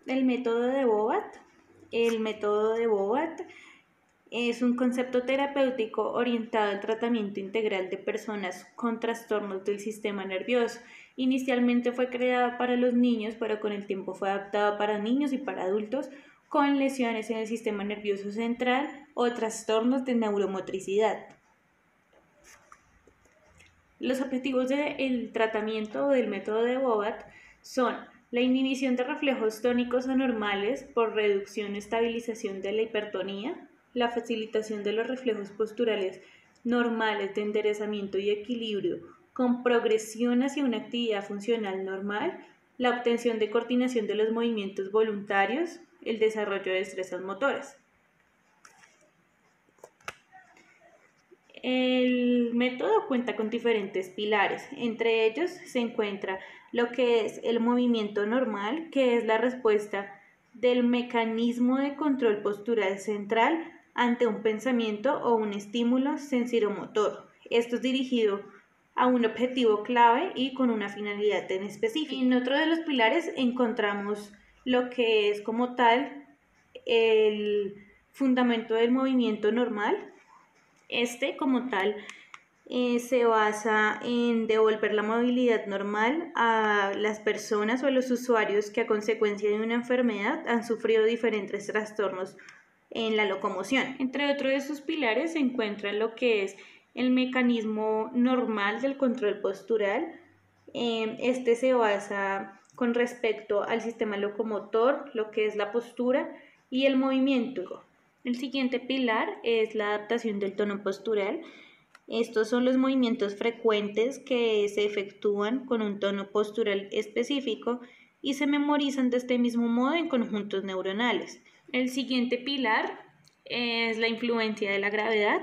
El método de Bobat. El método de Bobat es un concepto terapéutico orientado al tratamiento integral de personas con trastornos del sistema nervioso. Inicialmente fue creado para los niños, pero con el tiempo fue adaptado para niños y para adultos con lesiones en el sistema nervioso central o trastornos de neuromotricidad. Los objetivos del tratamiento o del método de Bobat son la inhibición de reflejos tónicos anormales por reducción y estabilización de la hipertonía, la facilitación de los reflejos posturales normales de enderezamiento y equilibrio con progresión hacia una actividad funcional normal, la obtención de coordinación de los movimientos voluntarios, el desarrollo de destrezas motoras. El método cuenta con diferentes pilares. Entre ellos se encuentra lo que es el movimiento normal, que es la respuesta del mecanismo de control postural central ante un pensamiento o un estímulo sensoromotor. Esto es dirigido a un objetivo clave y con una finalidad en específico. En otro de los pilares encontramos lo que es como tal el fundamento del movimiento normal. Este, como tal, se basa en devolver la movilidad normal a las personas o a los usuarios que a consecuencia de una enfermedad han sufrido diferentes trastornos en la locomoción. Entre otros de sus pilares se encuentra lo que es el mecanismo normal del control postural. Este se basa con respecto al sistema locomotor, lo que es la postura y el movimiento. El siguiente pilar es la adaptación del tono postural. Estos son los movimientos frecuentes que se efectúan con un tono postural específico y se memorizan de este mismo modo en conjuntos neuronales. El siguiente pilar es la influencia de la gravedad.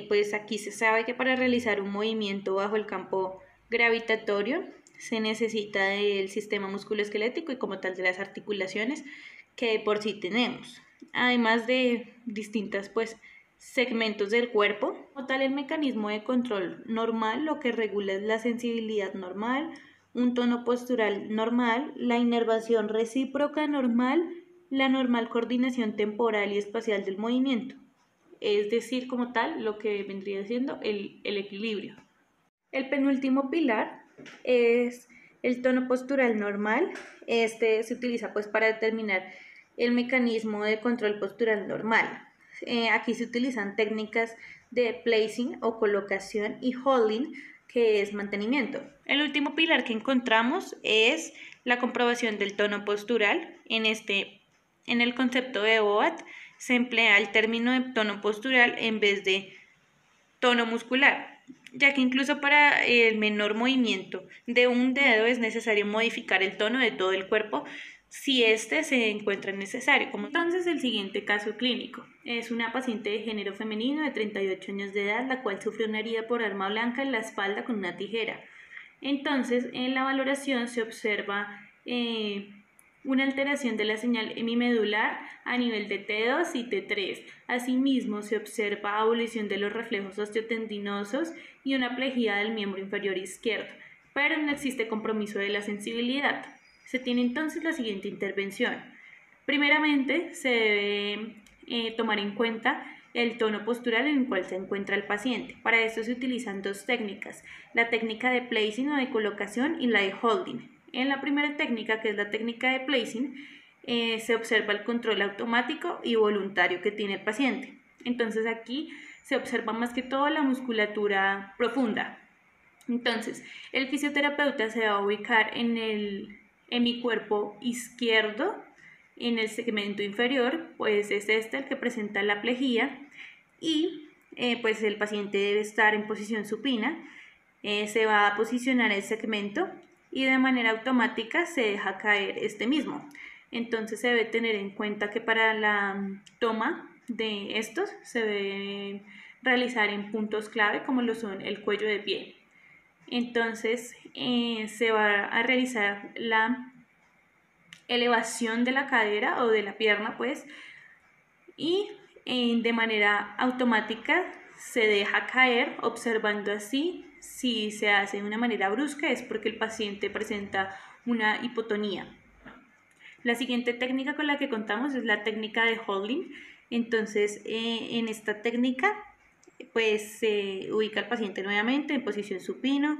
Pues aquí se sabe que para realizar un movimiento bajo el campo gravitatorio se necesita del sistema musculoesquelético y como tal de las articulaciones que de por sí tenemos, además de distintas segmentos del cuerpo. Como tal, el mecanismo de control normal lo que regula es la sensibilidad normal, un tono postural normal, la inervación recíproca normal, la normal coordinación temporal y espacial del movimiento, es decir, como tal, lo que vendría siendo el equilibrio. El penúltimo pilar es el tono postural normal. Este se utiliza para determinar el mecanismo de control postural normal. Aquí se utilizan técnicas de placing o colocación y holding, que es mantenimiento. El último pilar que encontramos es la comprobación del tono postural. En el concepto de Bobat se emplea el término de tono postural en vez de tono muscular, ya que incluso para el menor movimiento de un dedo es necesario modificar el tono de todo el cuerpo si éste se encuentra necesario. Entonces, el siguiente caso clínico es una paciente de género femenino de 38 años de edad, la cual sufrió una herida por arma blanca en la espalda con una tijera. Entonces, en la valoración se observa una alteración de la señal hemimedular a nivel de T2 y T3. Asimismo, se observa abolición de los reflejos osteotendinosos y una plejía del miembro inferior izquierdo, pero no existe compromiso de la sensibilidad. Se tiene entonces la siguiente intervención. Primeramente, se debe tomar en cuenta el tono postural en el cual se encuentra el paciente. Para esto se utilizan dos técnicas, la técnica de placing o de colocación y la de holding. En la primera técnica, que es la técnica de placing, se observa el control automático y voluntario que tiene el paciente. Entonces aquí se observa más que todo la musculatura profunda. Entonces, el fisioterapeuta se va a ubicar en el hemicuerpo izquierdo, en el segmento inferior, pues es este el que presenta la plejía y pues el paciente debe estar en posición supina. Se va a posicionar el segmento y de manera automática se deja caer este mismo. Entonces se debe tener en cuenta que para la toma de estos se debe realizar en puntos clave como lo son el cuello de pie. Entonces se va a realizar la elevación de la cadera o de la pierna y de manera automática se deja caer, observando así. Si se hace de una manera brusca es porque el paciente presenta una hipotonía. La siguiente técnica con la que contamos es la técnica de holding. Entonces, en esta técnica, pues se ubica al paciente nuevamente en posición supino.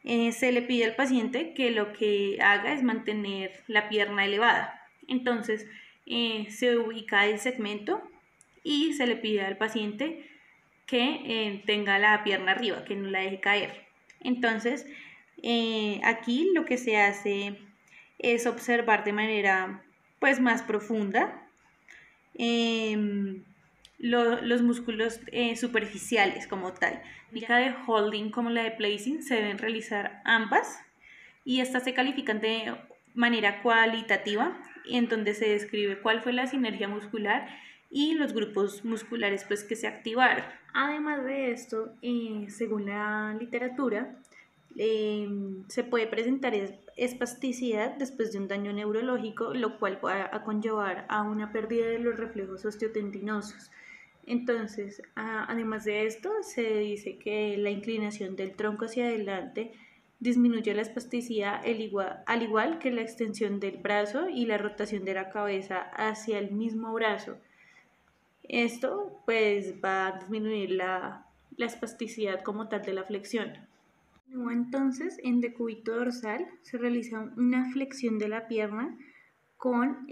Se le pide al paciente que lo que haga es mantener la pierna elevada. Entonces, se ubica el segmento y se le pide al paciente que tenga la pierna arriba, que no la deje caer. Entonces, aquí lo que se hace es observar de manera pues más profunda los músculos superficiales como tal. La técnica de holding como la de placing se deben realizar ambas y estas se califican de manera cualitativa en donde se describe cuál fue la sinergia muscular y los grupos musculares pues, que se activaron. Además de esto, según la literatura, se puede presentar espasticidad después de un daño neurológico, lo cual va a conllevar a una pérdida de los reflejos osteotendinosos. Entonces, además de esto, se dice que la inclinación del tronco hacia adelante disminuye la espasticidad al igual que la extensión del brazo y la rotación de la cabeza hacia el mismo brazo. Esto pues va a disminuir la espasticidad como tal de la flexión. Entonces, en decúbito dorsal se realiza una flexión de la pierna con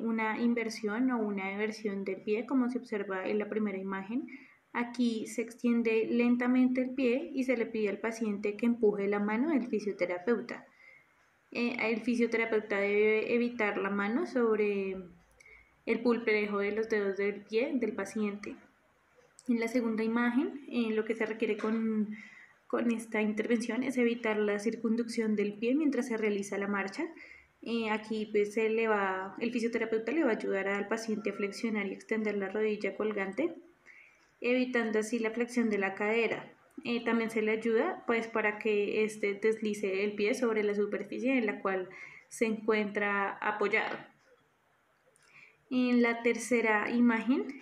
una inversión o una eversión del pie, como se observa en la primera imagen. Aquí se extiende lentamente el pie y se le pide al paciente que empuje la mano del fisioterapeuta. El fisioterapeuta debe evitar la mano sobre el pulperejo de los dedos del pie del paciente. En la segunda imagen, lo que se requiere con esta intervención es evitar la circunducción del pie mientras se realiza la marcha. Aquí pues el fisioterapeuta le va a ayudar al paciente a flexionar y extender la rodilla colgante, evitando así la flexión de la cadera. También se le ayuda pues para que este deslice el pie sobre la superficie en la cual se encuentra apoyado. En la tercera imagen,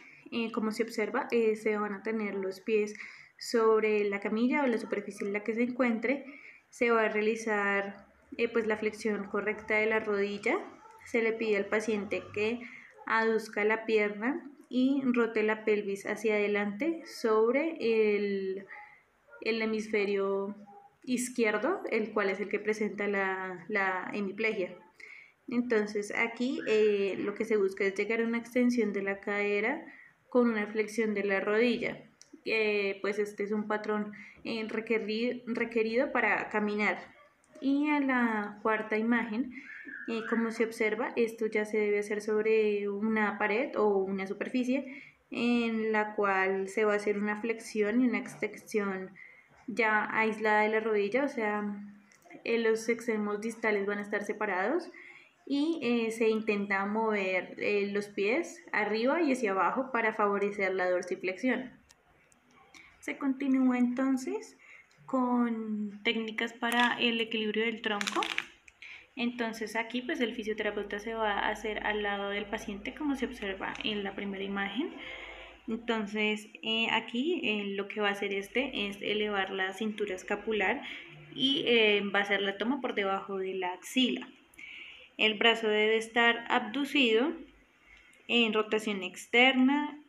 como se observa, se van a tener los pies sobre la camilla o la superficie en la que se encuentre. Se va a realizar pues la flexión correcta de la rodilla. Se le pide al paciente que aduzca la pierna y rote la pelvis hacia adelante sobre el hemisferio izquierdo, el cual es el que presenta la hemiplegia. Entonces aquí lo que se busca es llegar a una extensión de la cadera con una flexión de la rodilla. Pues este es un patrón requerido para caminar. Y a la cuarta imagen, como se observa, esto ya se debe hacer sobre una pared o una superficie en la cual se va a hacer una flexión y una extensión ya aislada de la rodilla, o sea, los extremos distales van a estar separados y se intenta mover los pies arriba y hacia abajo para favorecer la dorsiflexión. Se continúa entonces con técnicas para el equilibrio del tronco. Entonces aquí pues el fisioterapeuta se va a hacer al lado del paciente como se observa en la primera imagen. Entonces aquí lo que va a hacer es elevar la cintura escapular y va a hacer la toma por debajo de la axila. El brazo debe estar abducido en rotación externa,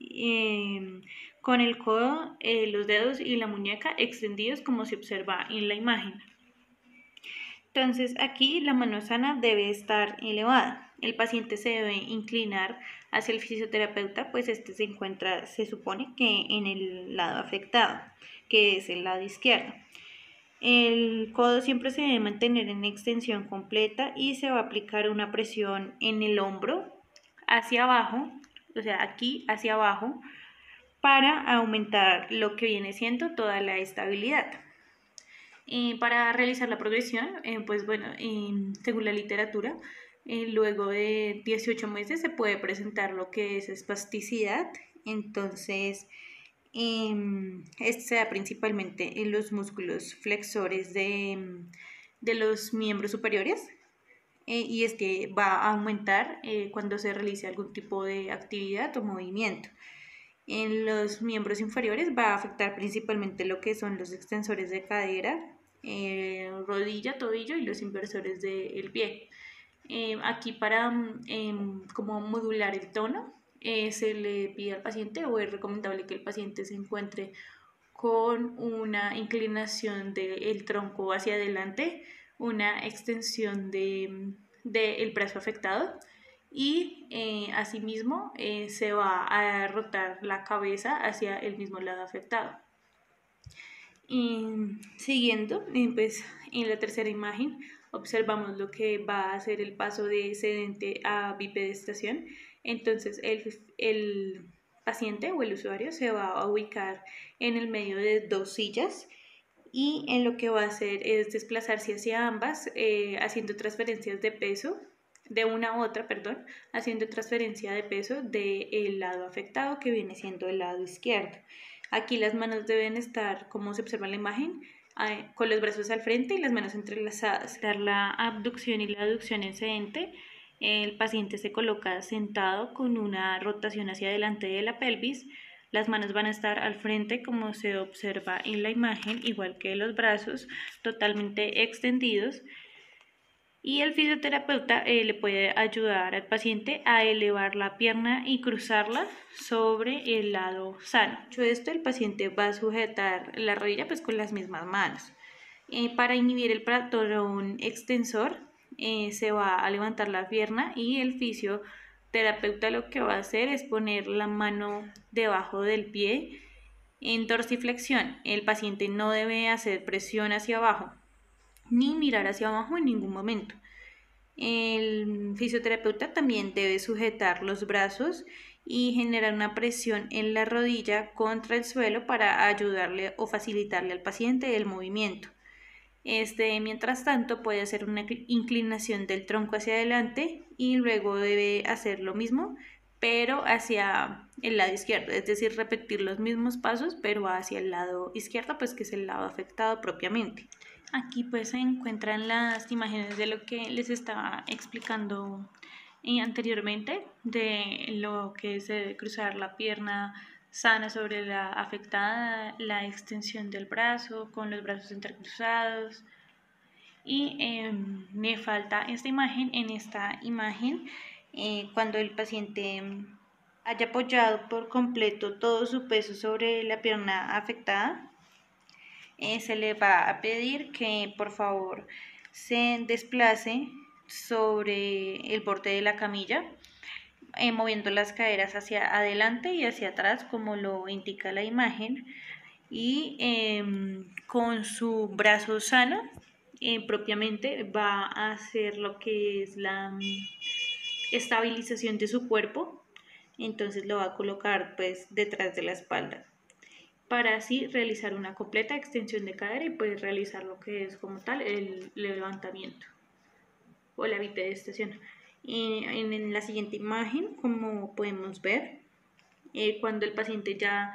con el codo, los dedos y la muñeca extendidos como se observa en la imagen. Entonces aquí la mano sana debe estar elevada. El paciente se debe inclinar hacia el fisioterapeuta, pues este se supone que en el lado afectado, que es el lado izquierdo. El codo siempre se debe mantener en extensión completa y se va a aplicar una presión en el hombro hacia abajo, o sea, aquí hacia abajo, para aumentar lo que viene siendo toda la estabilidad. Para realizar la progresión, pues bueno, según la literatura, luego de 18 meses se puede presentar lo que es espasticidad. Entonces, este se da principalmente en los músculos flexores de los miembros superiores y este va a aumentar cuando se realice algún tipo de actividad o movimiento. En los miembros inferiores va a afectar principalmente lo que son los extensores de cadera, rodilla, tobillo y los inversores del pie. Aquí para como modular el tono, se le pide al paciente o es recomendable que el paciente se encuentre con una inclinación del tronco hacia adelante, una extensión del brazo afectado y asimismo se va a rotar la cabeza hacia el mismo lado afectado. Siguiendo, pues en la tercera imagen observamos lo que va a ser el paso de sedente a bipedestación. Entonces el paciente o el usuario se va a ubicar en el medio de dos sillas y en lo que va a hacer es desplazarse hacia ambas, haciendo transferencias de peso de una a otra, perdón, haciendo transferencia de peso del lado afectado que viene siendo el lado izquierdo. Aquí las manos deben estar, como se observa en la imagen, con los brazos al frente y las manos entrelazadas. Dar la abducción y la aducción en sedente, el paciente se coloca sentado con una rotación hacia adelante de la pelvis. Las manos van a estar al frente como se observa en la imagen, igual que los brazos totalmente extendidos. Y el fisioterapeuta le puede ayudar al paciente a elevar la pierna y cruzarla sobre el lado sano. Dicho esto, el paciente va a sujetar la rodilla pues con las mismas manos. Para inhibir el patrón extensor, se va a levantar la pierna y el fisioterapeuta lo que va a hacer es poner la mano debajo del pie en dorsiflexión. El paciente no debe hacer presión hacia abajo ni mirar hacia abajo en ningún momento. El fisioterapeuta también debe sujetar los brazos y generar una presión en la rodilla contra el suelo para ayudarle o facilitarle al paciente el movimiento. Mientras tanto, puede hacer una inclinación del tronco hacia adelante y luego debe hacer lo mismo, pero hacia el lado izquierdo, es decir, repetir los mismos pasos, pero hacia el lado izquierdo, pues que es el lado afectado propiamente. Aquí pues se encuentran las imágenes de lo que les estaba explicando anteriormente, de lo que se debe cruzar la pierna sana sobre la afectada, la extensión del brazo con los brazos intercruzados. Y me falta esta imagen. En esta imagen, cuando el paciente haya apoyado por completo todo su peso sobre la pierna afectada, se le va a pedir que por favor se desplace sobre el borde de la camilla, moviendo las caderas hacia adelante y hacia atrás como lo indica la imagen, y con su brazo sano propiamente va a hacer lo que es la estabilización de su cuerpo. Entonces lo va a colocar pues detrás de la espalda para así realizar una completa extensión de cadera y pues realizar lo que es como tal el levantamiento o la bipedestación. En la siguiente imagen, como podemos ver, cuando el paciente ya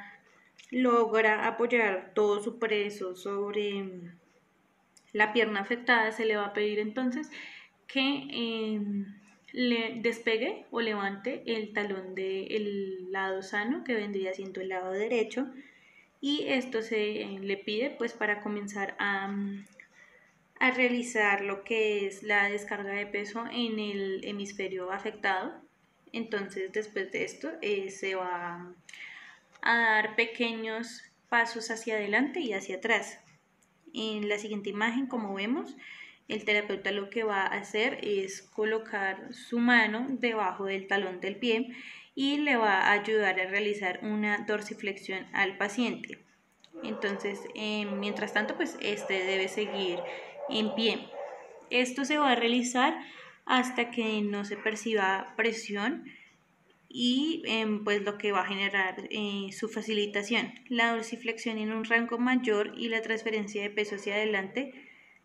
logra apoyar todo su peso sobre la pierna afectada, se le va a pedir entonces que le despegue o levante el talón del lado sano, que vendría siendo el lado derecho, y esto se le pide pues para comenzar a realizar lo que es la descarga de peso en el hemisferio afectado. Entonces después de esto se va a dar pequeños pasos hacia adelante y hacia atrás. En la siguiente imagen, como vemos, el terapeuta lo que va a hacer es colocar su mano debajo del talón del pie y le va a ayudar a realizar una dorsiflexión al paciente. Entonces, mientras tanto, pues este debe seguir en pie. Esto se va a realizar hasta que no se perciba presión y pues lo que va a generar su facilitación, la dorsiflexión en un rango mayor y la transferencia de peso hacia adelante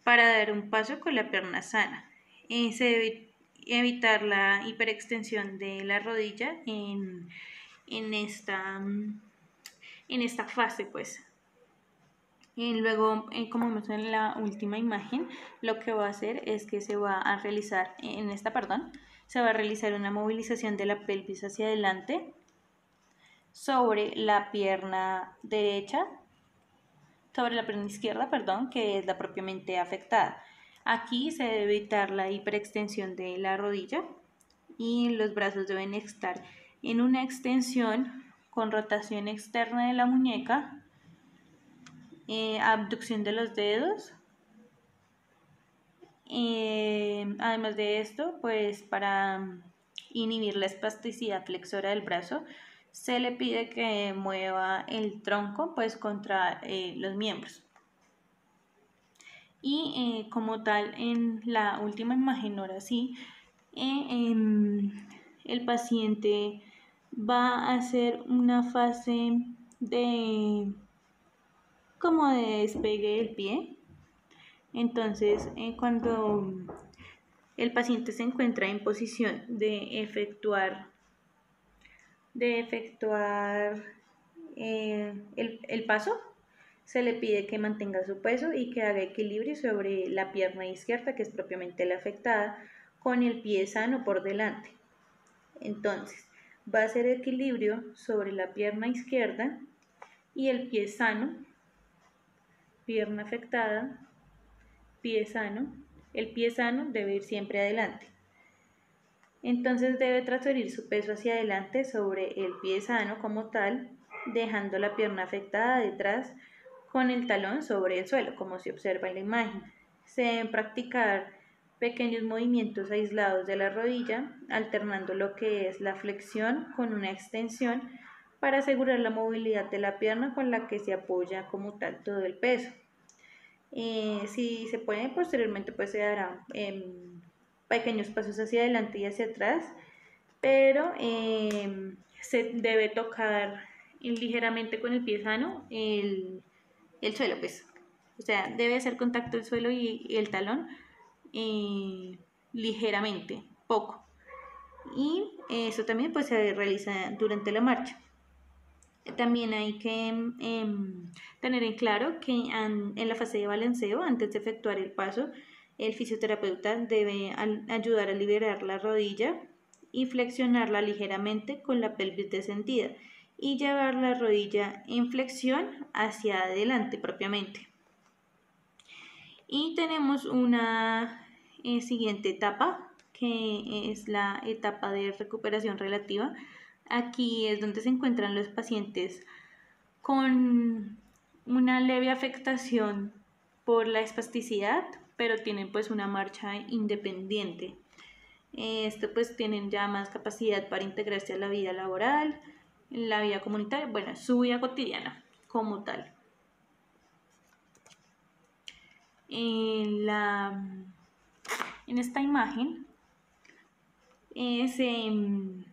para dar un paso con la pierna sana. Se debe evitar la hiperextensión de la rodilla en esta fase pues. Y luego, como vemos en la última imagen, lo que va a hacer es que se va a realizar, se va a realizar una movilización de la pelvis hacia adelante sobre la pierna derecha, sobre la pierna izquierda, perdón, que es la propiamente afectada. Aquí se debe evitar la hiperextensión de la rodilla y los brazos deben estar en una extensión con rotación externa de la muñeca, abducción de los dedos. Además de esto, pues para inhibir la espasticidad flexora del brazo, se le pide que mueva el tronco pues contra los miembros. Y como tal, en la última imagen, ahora sí, el paciente va a hacer una fase de como de despegue del pie. Entonces, cuando el paciente se encuentra en posición de efectuar el paso, se le pide que mantenga su peso y que haga equilibrio sobre la pierna izquierda, que es propiamente la afectada, con el pie sano por delante. Entonces, va a hacer equilibrio sobre la pierna izquierda y el pie sano, pierna afectada, pie sano. El pie sano debe ir siempre adelante. Entonces debe transferir su peso hacia adelante sobre el pie sano como tal, dejando la pierna afectada detrás con el talón sobre el suelo, como se observa en la imagen. Se deben practicar pequeños movimientos aislados de la rodilla, alternando lo que es la flexión con una extensión para asegurar la movilidad de la pierna con la que se apoya como tal todo el peso. Si se puede, posteriormente pues se dará pequeños pasos hacia adelante y hacia atrás, pero se debe tocar ligeramente con el pie sano el suelo, pues. O sea, debe hacer contacto el suelo y el talón ligeramente, poco. Y eso también pues se realiza durante la marcha. También hay que tener en claro que en la fase de balanceo, antes de efectuar el paso, el fisioterapeuta debe ayudar a liberar la rodilla y flexionarla ligeramente con la pelvis descendida y llevar la rodilla en flexión hacia adelante propiamente. Y tenemos una siguiente etapa, que es la etapa de recuperación relativa. Aquí es donde se encuentran los pacientes con una leve afectación por la espasticidad, pero tienen pues una marcha independiente. Esto pues tienen ya más capacidad para integrarse a la vida laboral, la vida comunitaria, bueno, su vida cotidiana como tal. En esta imagen se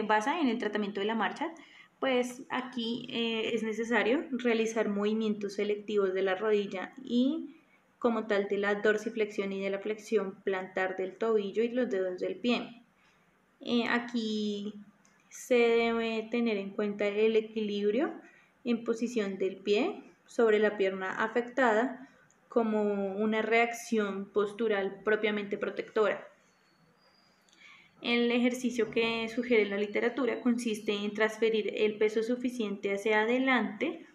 basa en el tratamiento de la marcha, pues aquí es necesario realizar movimientos selectivos de la rodilla y como tal de la dorsiflexión y de la flexión plantar del tobillo y los dedos del pie. Aquí se debe tener en cuenta el equilibrio en posición del pie sobre la pierna afectada como una reacción postural propiamente protectora. El ejercicio que sugiere la literatura consiste en transferir el peso suficiente hacia adelante,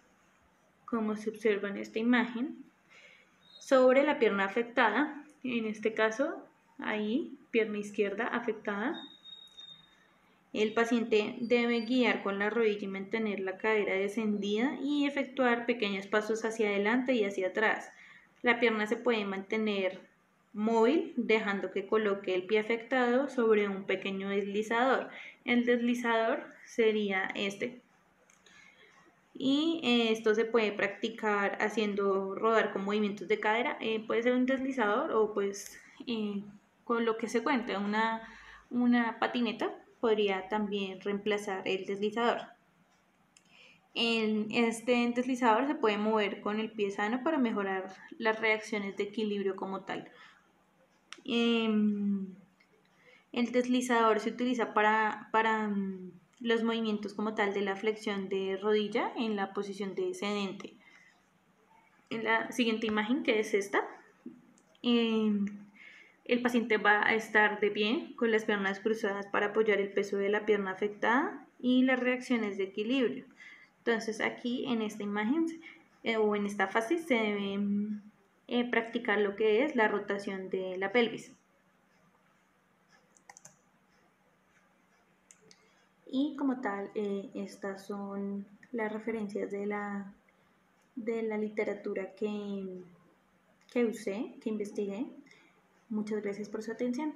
como se observa en esta imagen, sobre la pierna afectada, en este caso, ahí, pierna izquierda afectada. El paciente debe guiar con la rodilla y mantener la cadera descendida y efectuar pequeños pasos hacia adelante y hacia atrás. La pierna se puede mantener móvil, dejando que coloque el pie afectado sobre un pequeño deslizador. El deslizador sería este. Y esto se puede practicar haciendo rodar con movimientos de cadera. Puede ser un deslizador o pues con lo que se cuente, una patineta podría también reemplazar el deslizador. En este deslizador se puede mover con el pie sano para mejorar las reacciones de equilibrio como tal. El deslizador se utiliza para los movimientos como tal de la flexión de rodilla en la posición descendente. En la siguiente imagen, que es esta, el paciente va a estar de pie con las piernas cruzadas para apoyar el peso de la pierna afectada y las reacciones de equilibrio. Entonces aquí en esta imagen o en esta fase se debe practicar lo que es la rotación de la pelvis. Y como tal, estas son las referencias de la literatura que usé, que investigué. Muchas gracias por su atención.